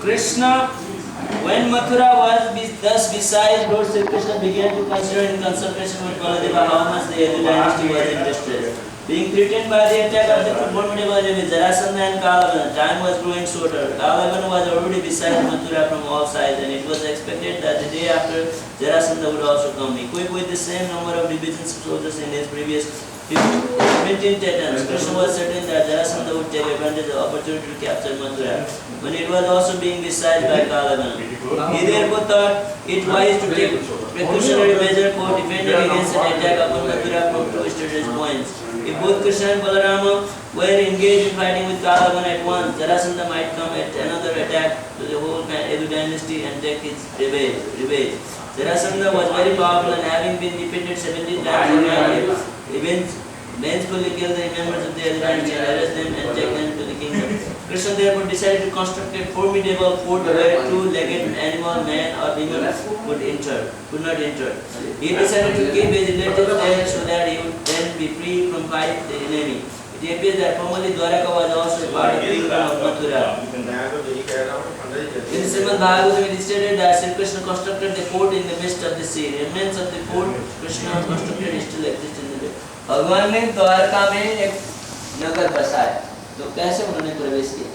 Krishna, when Mathura was thus beside Lord Sri Krishna began to consider in consultation with Baladeva how much the Yadu dynasty was in distress. Being threatened by the attack of the formidable enemy Jarasandha and Kalavana, time was growing shorter. Kalavana was already beside Mathura from all sides, and it was expected that the day after Jarasandha would also come. Equipped with the same number of divisions of soldiers in his previous 15 attempts, Krishna was certain that Jarasandha would take advantage of the opportunity to capture Mathura, when it was also being besieged by Kalavana. He therefore thought it wise to take precautionary measure for defending against an attack upon Mathura from two strategic points. If both Krishna and Balarama were engaged in fighting with Kalavana at once, Jarasandha might come at another attack to the whole Yadu dynasty and take its revenge. Jarasandha was very powerful, and having been defeated 17 times, vengefully killed the members of the Yadu dynasty and arrest them and take them to the kingdom. Krishna therefore decided to construct a formidable fort where two-legged animal, man or woman could not enter. He decided to keep his relatives there so that he would then be free from fighting the enemy. It appears that formerly Dwaraka was also part of the kingdom of Mathura. In the Srimad Bhagavatam it is stated that Sri Krishna constructed the fort in the midst of the sea. The remains of the fort Krishna constructed still exist in the day. भगवान ने द्वारका में एक नगर बसाया, तो कैसे उन्होंने प्रवेश किया?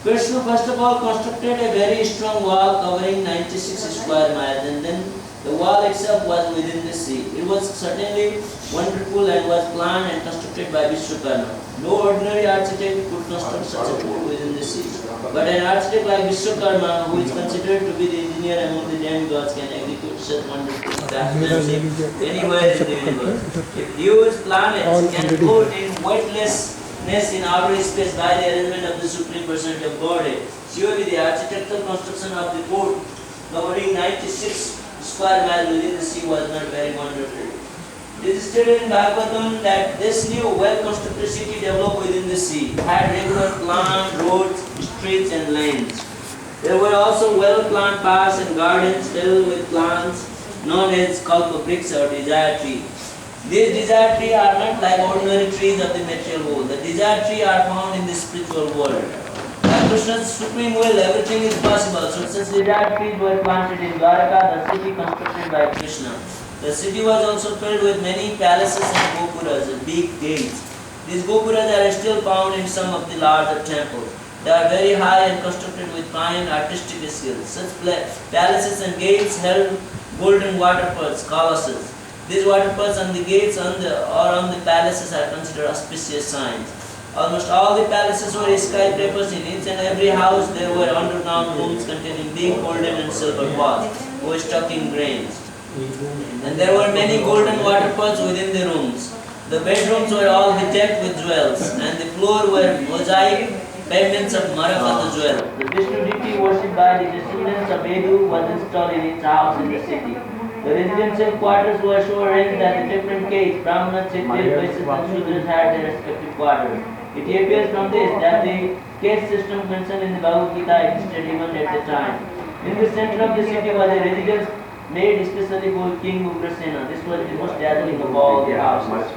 Krishna first of all constructed a very strong wall covering 96 square miles, and then the wall itself was within the sea. It was certainly wonderful and was planned and constructed by Vishwakarma. No ordinary architect could construct such a fort within the sea. But an architect like Vishwakarma, who is considered to be the engineer among the demigods, can execute such wonderful craftsmanship anywhere in the universe. If huge planets can float in weightlessness in outer space by the arrangement of the Supreme Personality of Godhead, surely the architectural construction of the fort covering 96 square miles within the sea was not very wonderful. It is stated in Bhagavatam that this new well-constructed city developed within the sea had regular planned roads, streets and lanes. There were also well-planned paths and gardens filled with plants known as kalpavriksh or desire tree. These desire trees are not like ordinary trees of the material world. The desire trees are found in the spiritual world. By Krishna's supreme will, everything is possible. So since desire trees were planted in Dwaraka, the city constructed by Krishna. The city was also filled with many palaces and gopuras and big gates. These gopuras are still found in some of the larger temples. They are very high and constructed with fine artistic skills. Such palaces and gates held golden waterfalls, colossus. These waterfalls on the gates or on the palaces are considered auspicious signs. Almost all the palaces were skyscrapers. In each and every house there were underground rooms containing big golden and silver pots for stocking grains. And there were many golden waterfalls within the rooms. The bedrooms were all bedecked with jewels, and the floor were mosaic pavements of Marakata jewels. The Vishnu deity worshipped by the descendants of Edu was installed in each house in the city. The residential quarters were so arranged that the different castes, Brahmanas, Kshatriyas, Vaishyas and Shudras had their respective quarters. It appears from this that the caste system mentioned in the Bhagavad Gita existed even at the time. In the center of the city was a residence made especially for King Ugrasena. This was the most dazzling of all the houses.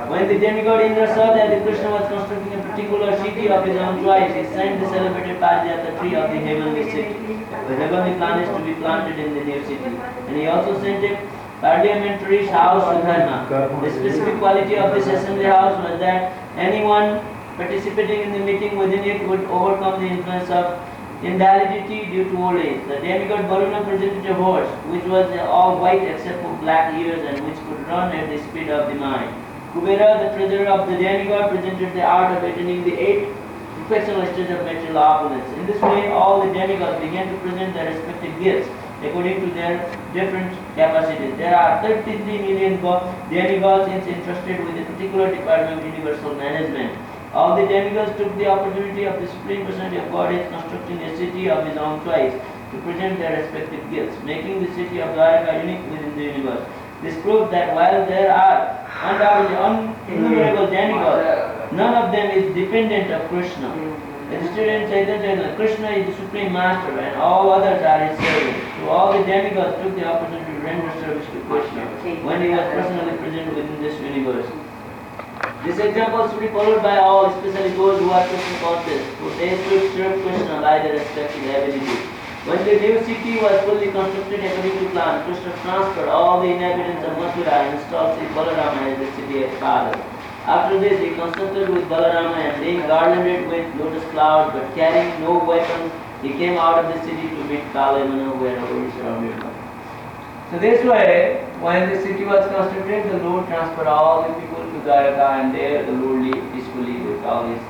When the demigod Indra saw that the Krishna was constructing a particular city of his own choice, he sent the celebrated Parijata tree of the heavenly city, the heavenly planets to be planted in the new city. And he also sent a parliamentary house to Dharma. The specific quality of this assembly house was that anyone participating in the meeting within it would overcome the influence of invalidity due to old age. The demigod Varuna presented a horse which was all white except for black ears and which could run at the speed of the mind. Kubera, the treasurer of the demigod, presented the art of attaining the 8 perfectional stages of material opulence. In this way, all the demigods began to present their respective gifts according to their different capacities. There are 33 million demigods each entrusted with a particular department of universal management. All the demigods took the opportunity of the Supreme Personality of Godhead constructing a city of his own choice to present their respective gifts, making the city of Dwaraka unique within the universe. This proves that while there are undoubtedly innumerable demigods, none of them is dependent of Krishna. As stated in Chaitanya, Krishna is the Supreme Master and all others are his servants. So all the demigods took the opportunity to render service to Krishna when he was personally present within this universe. This example should be followed by all, especially those who are Krishna conscious, for they should serve Krishna by their respective abilities. When the new city was fully constructed according to plan, Krishna transferred all the inhabitants of Mathura and installed Sri Balarama as the city father. After this, he constructed with Balarama and being garlanded with lotus flowers but carrying no weapons, he came out of the city to meet Kalayamana who had already surrounded him. So this way, when the city was constructed, the Lord transferred all the people to Dwaraka, and there the Lord lived peacefully with all his